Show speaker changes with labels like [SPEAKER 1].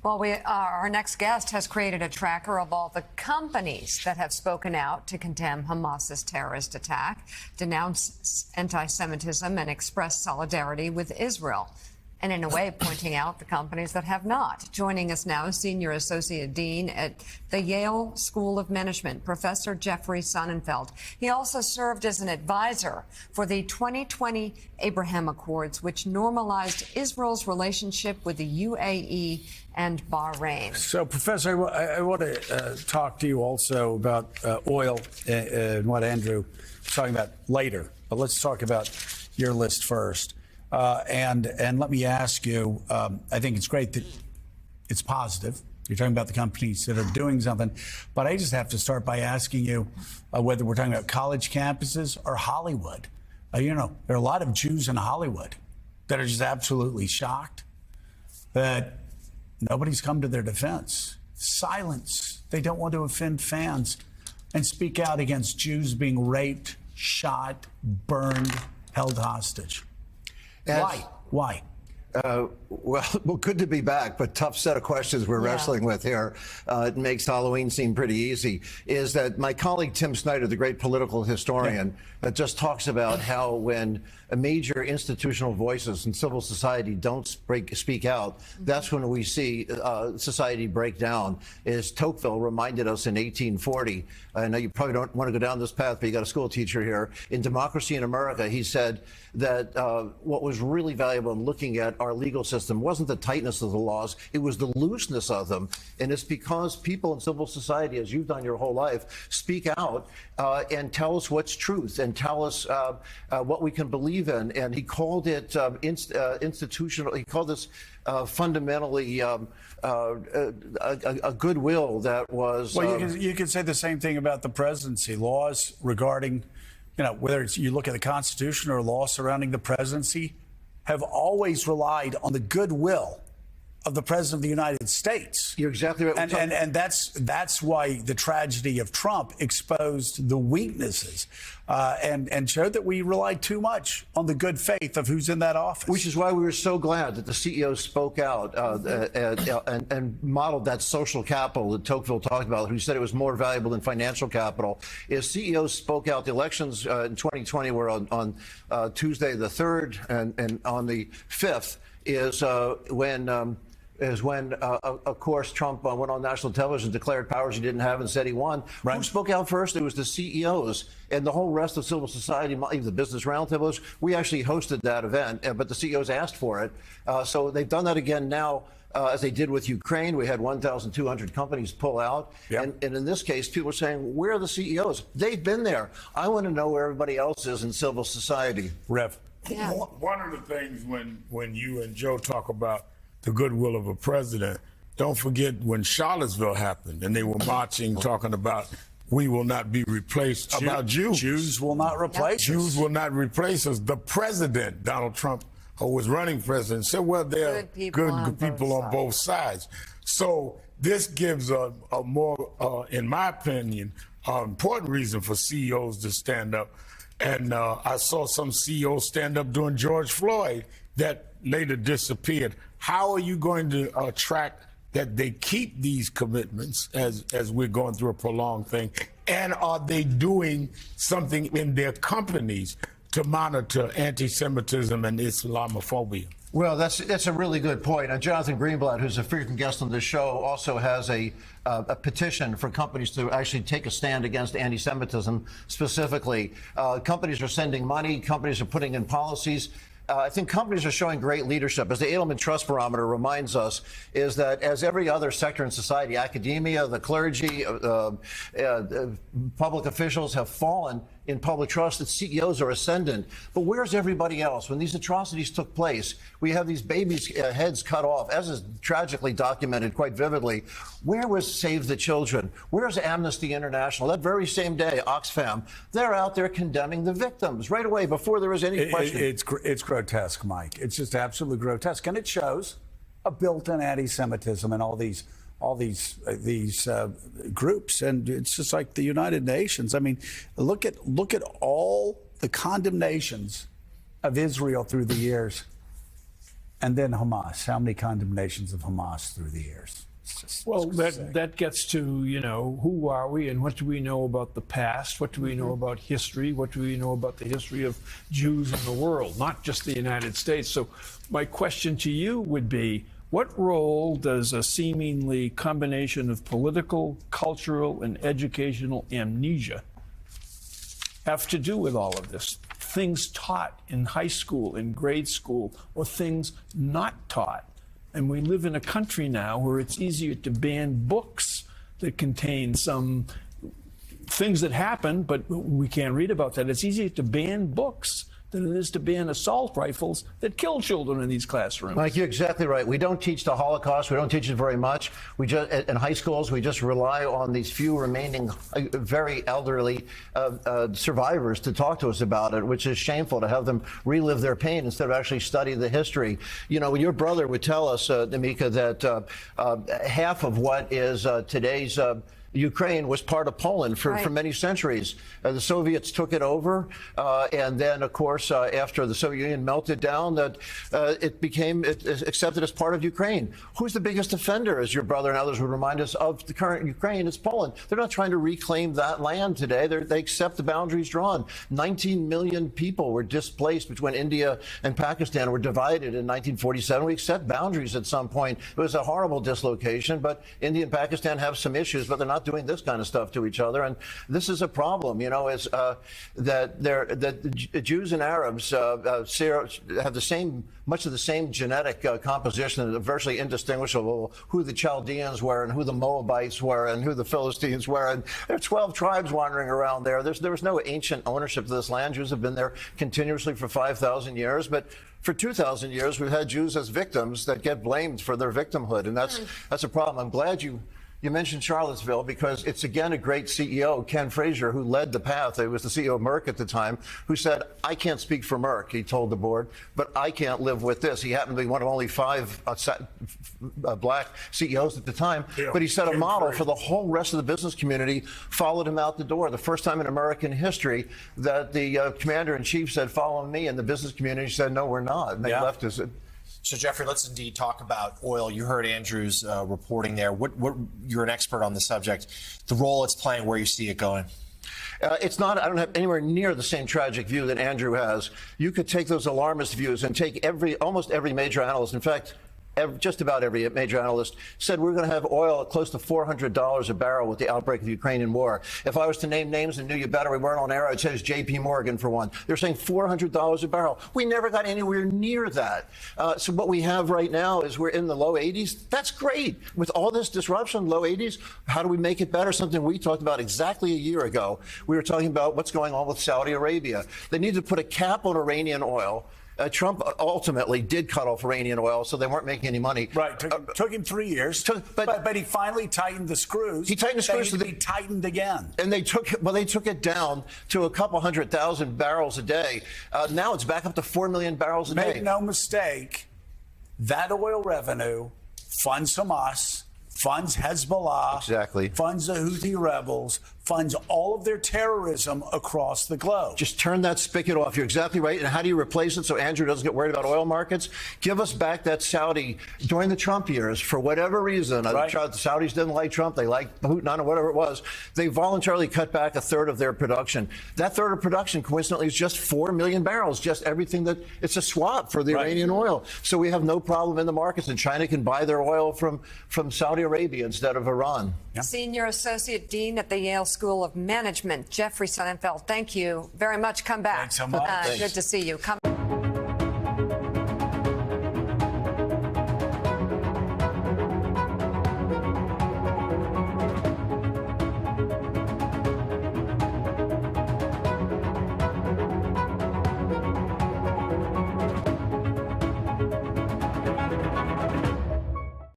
[SPEAKER 1] Well, our next guest has created a tracker of all the companies that have spoken out to condemn Hamas's terrorist attack, denounce anti-Semitism, and express solidarity with Israel. And in a way, pointing out the companies that have not. Joining us now, Senior Associate Dean at the Yale School of Management, Professor Jeffrey Sonnenfeld. He also served as an advisor for the 2020 Abraham Accords, which normalized Israel's relationship with the UAE and Bahrain.
[SPEAKER 2] So, Professor, I want to talk to you also about oil and what Andrew was talking about later. But let's talk about your list first. And let me ask you, I think it's great that it's positive. You're talking about the companies that are doing something. But I just have to start by asking you whether we're talking about college campuses or Hollywood. There are a lot of Jews in Hollywood that are just absolutely shocked that nobody's come to their defense. Silence. They don't want to offend fans and speak out against Jews being raped, shot, burned, held hostage. Why?
[SPEAKER 3] Well, good to be back, but tough set of questions we're wrestling with here. It makes Halloween seem pretty easy. Is that my colleague Tim Snyder, the great political historian, just talks about how when major institutional voices in civil society don't speak out, that's when we see society break down. As Tocqueville reminded us in 1840, I know you probably don't want to go down this path, but you got a school teacher here. In Democracy in America, he said that what was really valuable in looking at our legal system wasn't the tightness of the laws, it was the looseness of them. And it's because people in civil society, as you've done your whole life, speak out and tell us what's truth and tell us what we can believe in. And he called it institutional, he called this fundamentally a goodwill that was...
[SPEAKER 2] Well, you can say the same thing about the presidency. Laws regarding, whether it's you look at the Constitution or law surrounding the presidency, have always relied on the goodwill of the President of the United States.
[SPEAKER 3] You're exactly right.
[SPEAKER 2] And that's why the tragedy of Trump exposed the weaknesses and showed that we relied too much on the good faith of who's in that office.
[SPEAKER 3] Which is why we were so glad that the CEO spoke out and modeled that social capital that Tocqueville talked about, who said it was more valuable than financial capital. Is CEOs spoke out. The elections in 2020 were on Tuesday the 3rd, and on the 5th is when, of course, Trump went on national television, declared powers he didn't have, and said he won. Right. Who spoke out first? It was the CEOs, and the whole rest of civil society, even the business roundtables. We actually hosted that event, but the CEOs asked for it. So they've done that again now. As they did with Ukraine, we had 1,200 companies pull out. Yep. And in this case, people are saying, where are the CEOs? They've been there. I want to know where everybody else is in civil society.
[SPEAKER 2] Rev.
[SPEAKER 4] Yeah. One of the things when you and Joe talk about the goodwill of a president, don't forget when Charlottesville happened and they were marching, talking about we will not be replaced, about Jews.
[SPEAKER 2] Jews will not replace us.
[SPEAKER 4] Jews will not replace us. The president, Donald Trump, who was running president, said, well, there are good people on both sides. So this gives a more, in my opinion, important reason for CEOs to stand up. And I saw some CEOs stand up during George Floyd that later disappeared. How are you going to attract that they keep these commitments as we're going through a prolonged thing? And are they doing something in their companies to monitor anti-Semitism and Islamophobia?
[SPEAKER 3] Well, that's a really good point. Jonathan Greenblatt, who's a frequent guest on this show, also has a petition for companies to actually take a stand against anti-Semitism specifically. Companies are sending money. Companies are putting in policies. I think companies are showing great leadership. As the Edelman Trust Barometer reminds us, is that as every other sector in society, academia, the clergy, public officials have fallen in public trust, that CEOs are ascendant. But where's everybody else? When these atrocities took place, we have these babies' heads cut off, as is tragically documented quite vividly. Where was Save the Children? Where's Amnesty International? That very same day, Oxfam, they're out there condemning the victims right away before there was any question.
[SPEAKER 2] It's grotesque, Mike. It's just absolutely grotesque. And it shows a built-in anti-Semitism in all these groups, and it's just like the United Nations. I mean, look at all the condemnations of Israel through the years. And then Hamas. How many condemnations of Hamas through the years?
[SPEAKER 5] Well, that gets to, you know, who are we and what do we know about the past? What do we know about history? What do we know about the history of Jews in the world, not just the United States? So my question to you would be, what role does a seemingly combination of political, cultural, and educational amnesia have to do with all of this? Things taught in high school, in grade school, or things not taught. And we live in a country now where it's easier to ban books that contain some things that happen, but we can't read about that. It's easier to ban books than it is to ban assault rifles that kill children in these classrooms.
[SPEAKER 3] Mike, you're exactly right. We don't teach the Holocaust. We don't teach it very much. We just, in high schools, we just rely on these few remaining very elderly survivors to talk to us about it, which is shameful to have them relive their pain instead of actually study the history. You know, your brother would tell us, Namika, that half of what is today's Ukraine was part of Poland for many centuries. The Soviets took it over, and then, of course, after the Soviet Union melted down, that it became accepted as part of Ukraine. Who's the biggest offender, as your brother and others would remind us, of the current Ukraine? It's Poland. They're not trying to reclaim that land today. They accept the boundaries drawn. 19 million people were displaced between India and Pakistan, were divided in 1947. We accept boundaries at some point. It was a horrible dislocation, but India and Pakistan have some issues, but they're not doing this kind of stuff to each other, and this is a problem. You know, is that the Jews and Arabs have the much of the same genetic composition, virtually indistinguishable. Who the Chaldeans were, and who the Moabites were, and who the Philistines were, and there are 12 tribes wandering around there. There was no ancient ownership of this land. Jews have been there continuously for 5,000 years, but for 2,000 years, we've had Jews as victims that get blamed for their victimhood, and that's a problem. I'm glad you mentioned Charlottesville, because it's, again, a great CEO, Ken Frazier, who led the path. He was the CEO of Merck at the time, who said, I can't speak for Merck, he told the board, but I can't live with this. He happened to be one of only 5 black CEOs at the time, but he set a model for the whole rest of the business community, followed him out the door. The first time in American history that the commander-in-chief said, follow me, and the business community said, no, we're not, and they left us.
[SPEAKER 6] So, Jeffrey, let's indeed talk about oil. You heard Andrew's reporting there. What you're an expert on the subject. The role it's playing, where you see it going.
[SPEAKER 3] It's not, I don't have anywhere near the same tragic view that Andrew has. You could take those alarmist views and take almost every major analyst. In fact, just about every major analyst said we're going to have oil at close to $400 a barrel with the outbreak of the Ukrainian war. If I was to name names and knew you better, we weren't on air, I'd say it's J.P. Morgan for one. They're saying $400 a barrel. We never got anywhere near that. So what we have right now is we're in the low 80s. That's great. With all this disruption, low 80s, how do we make it better? Something we talked about exactly a year ago. We were talking about what's going on with Saudi Arabia. They need to put a cap on Iranian oil. Trump ultimately did cut off Iranian oil, so they weren't making any money.
[SPEAKER 2] Right. Took him 3 years, but he finally tightened the screws.
[SPEAKER 3] He tightened the screws.
[SPEAKER 2] They need to be tightened again.
[SPEAKER 3] And they took it down to a couple 100,000 barrels a day. Now it's back up to 4 million barrels a day.
[SPEAKER 2] Make no mistake, that oil revenue funds Hamas, funds Hezbollah,
[SPEAKER 3] exactly,
[SPEAKER 2] funds the Houthi rebels, funds all of their terrorism across the globe.
[SPEAKER 3] Just turn that spigot off. You're exactly right. And how do you replace it so Andrew doesn't get worried about oil markets? Give us back that Saudi during the Trump years. For whatever reason, the Saudis didn't like Trump. They liked Putin, or whatever it was. They voluntarily cut back a third of their production. That third of production, coincidentally, is just 4 million barrels. Just everything that it's a swap for the Iranian oil. So we have no problem in the markets, and China can buy their oil from Saudi Arabia instead of Iran.
[SPEAKER 1] Yeah. Senior Associate Dean at the Yale School of Management, Jeffrey Sonnenfeld. Thank you very much. Come back.
[SPEAKER 2] Thanks so much.
[SPEAKER 1] Good to see you. Come